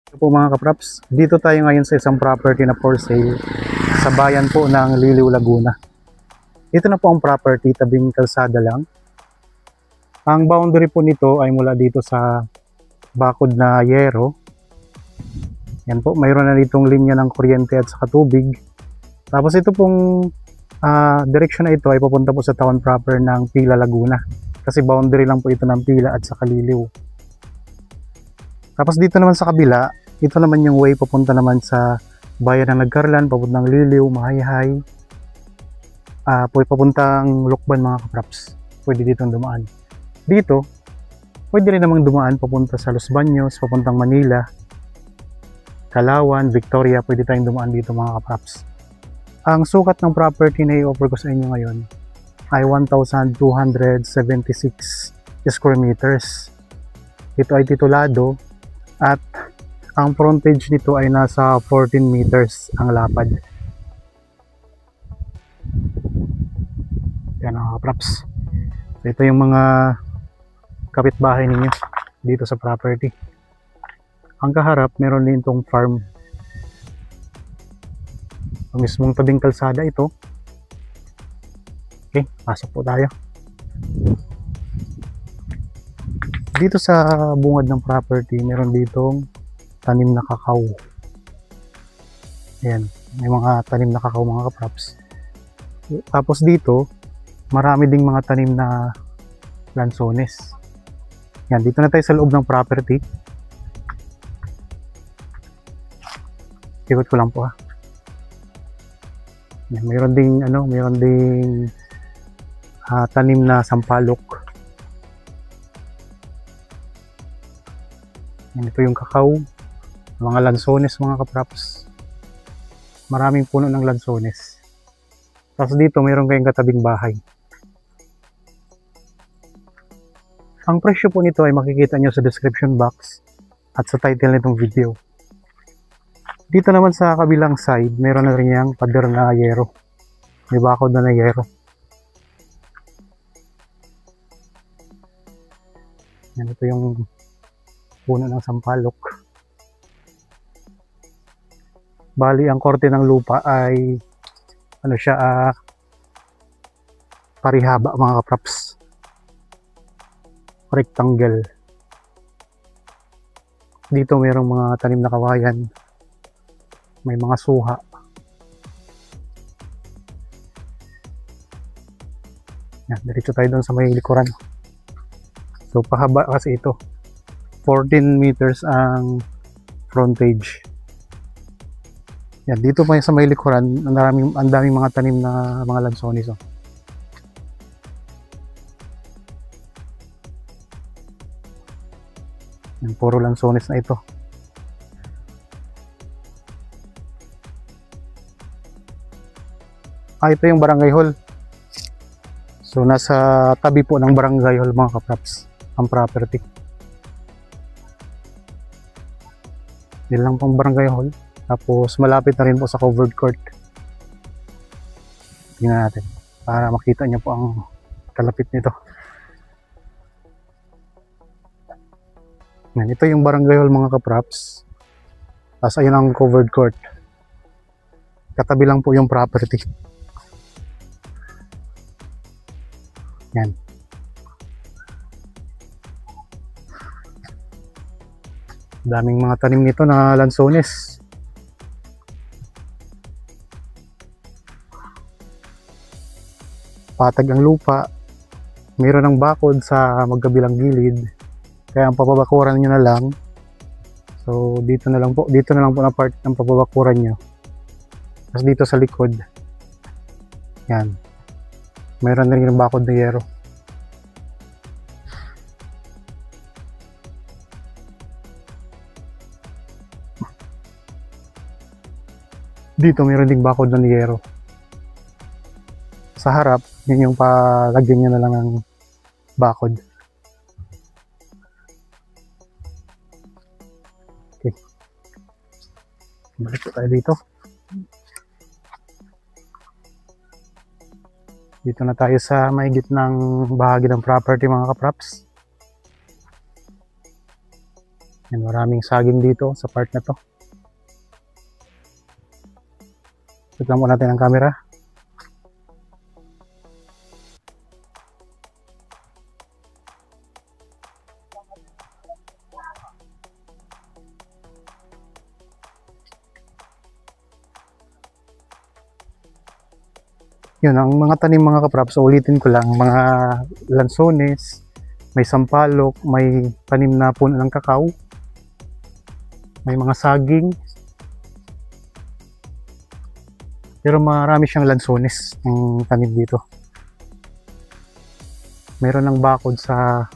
Ito po mga kapraps, dito tayo ngayon sa isang property na for sale sa bayan po ng Liliw, Laguna. Ito na po ang property, tabing kalsada lang. Ang boundary po nito ay mula dito sa bakod na yero. Yan po, mayroon na ditong linya ng kuryente at saka tubig. Tapos ito pong direksyon na ito ay papunta po sa town proper ng Pila, Laguna. Kasi boundary lang po ito ng Pila at saka Liliw. Tapos dito naman sa kabila, ito naman yung way papunta naman sa bayan ng Nagcarlan, papuntang Liliw, Mahayhay, papuntang Lukban mga kapraps. Pwede ditong dumaan. Dito, pwede rin namang dumaan papunta sa Los Baños, papuntang Manila, Calauan, Victoria, pwede tayong dumaan dito mga kapraps. Ang sukat ng property na i-offer ko sa inyo ngayon ay 1,276 square meters. Ito ay titulado at ang frontage nito ay nasa 14 meters ang lapad. Yan mga kapraps. So, ito yung mga kapitbahay ninyo dito sa property. Ang kaharap, meron din itong farm. Ang mismong tabing kalsada ito. Okay, pasok po tayo. Dito sa bungad ng property, meron ditong tanim na kakao. Ayan, may mga tanim na kakao mga kapraps. Tapos dito, marami ding mga tanim na lansones. Yan, dito na tayo sa loob ng property. Ikot ko lang po ha. Yan, mayroon ding tanim na sampalok. Yan, ito yung kakao, mga lansones mga kapraps. Maraming puno ng lansones. Tapos dito mayroon kayong katabing bahay. Ang presyo po nito ay makikita nyo sa description box at sa title nitong video. Dito naman sa kabilang side, mayroon na rin yung pader na yero. May bakod na yero. Yan, ito yung puno ng sampalok. Bali, ang korte ng lupa ay parihaba mga kapraps. Rectangle. Dito mayroong mga tanim na kawayan. May mga suha. Yan, diretso tayo doon sa may likuran. So, pahaba kasi ito. 14 meters ang frontage. Yan, dito pa sa may likuran, ang daming mga tanim na mga lansones. Oh. Yan, puro lansones na ito. Ito yung barangay hall. So, nasa tabi po ng barangay hall mga kapraps, ang property. Yan lang pong barangay hall. Tapos malapit na rin po sa covered court. Tingnan natin para makita niyo po ang kalapit nito. Yan, ito yung barangay hall mga kapraps. Tapos ayun ang covered court. Katabi lang po yung property. Yan. Daming mga tanim nito na lansones. Patag ang lupa. Mayroon ng bakod sa magkabilang gilid. Kaya ang papabakuran nyo na lang. So dito na lang po na part ng papabakuran nyo. Tapos dito sa likod. Yan. Mayroon na rin ng bakod na yero. Dito mayroon ding bakod ng yero. Sa harap, yun yung palagyan nyo na lang ng bakod. Okay. Balik tayo dito. Dito na tayo sa may gitnang bahagi ng property mga kapraps. Yan, maraming saging dito sa part na to. Tignan mo natin ang camera. Yun, ang mga tanim mga kapraps, ulitin ko lang, mga lansones, may sampalok, may tanim na puno ng kakao, may mga saging, pero marami siyang lansones ng tanim dito. Meron ng bakod sa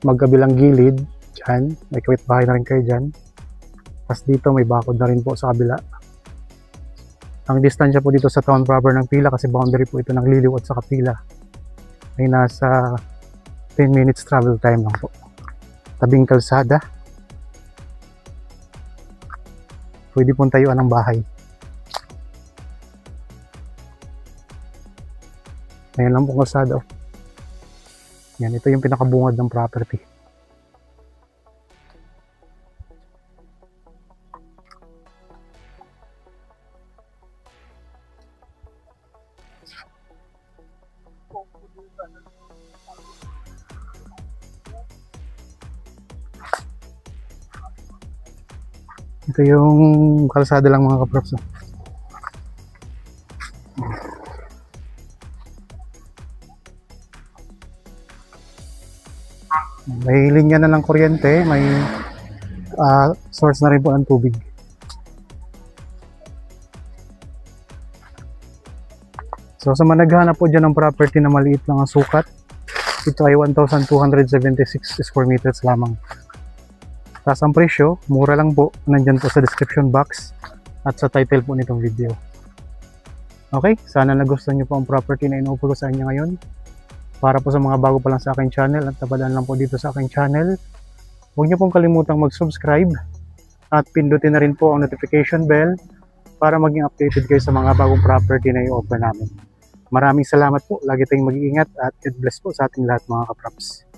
magkabilang gilid, dyan, may kapitbahay na rin kayo dyan. Tapos dito may bakod na rin po sa kabila. Ang distansya po dito sa town proper ng Pila, kasi boundary po ito ng Liliw at sa Kapila, ay nasa 10 minutes travel time lang po. Tabing kalsada. Pwede pong tayuan ng bahay. Ayan lang po kalsada. Yan, ito yung pinakabungad ng property. Ito yung kalsada lang mga kaprops. May linya na ng kuryente, may source na rin po ng tubig. So sa managhanap po dyan ng property na maliit lang ang sukat, ito ay 1,276 square meters lamang. Tapos ang presyo, mura lang po, nandyan po sa description box at sa title po nitong video. Okay, sana nagustuhan nyo po ang property na inuupo ko sa inyo ngayon. Para po sa mga bago pa lang sa aking channel at napadaan lang po dito sa aking channel, huwag nyo pong kalimutang mag-subscribe at pindutin na rin po ang notification bell para maging updated kayo sa mga bagong property na i-offer namin. Maraming salamat po, lagi tayong mag-iingat at God bless po sa ating lahat mga kaprops.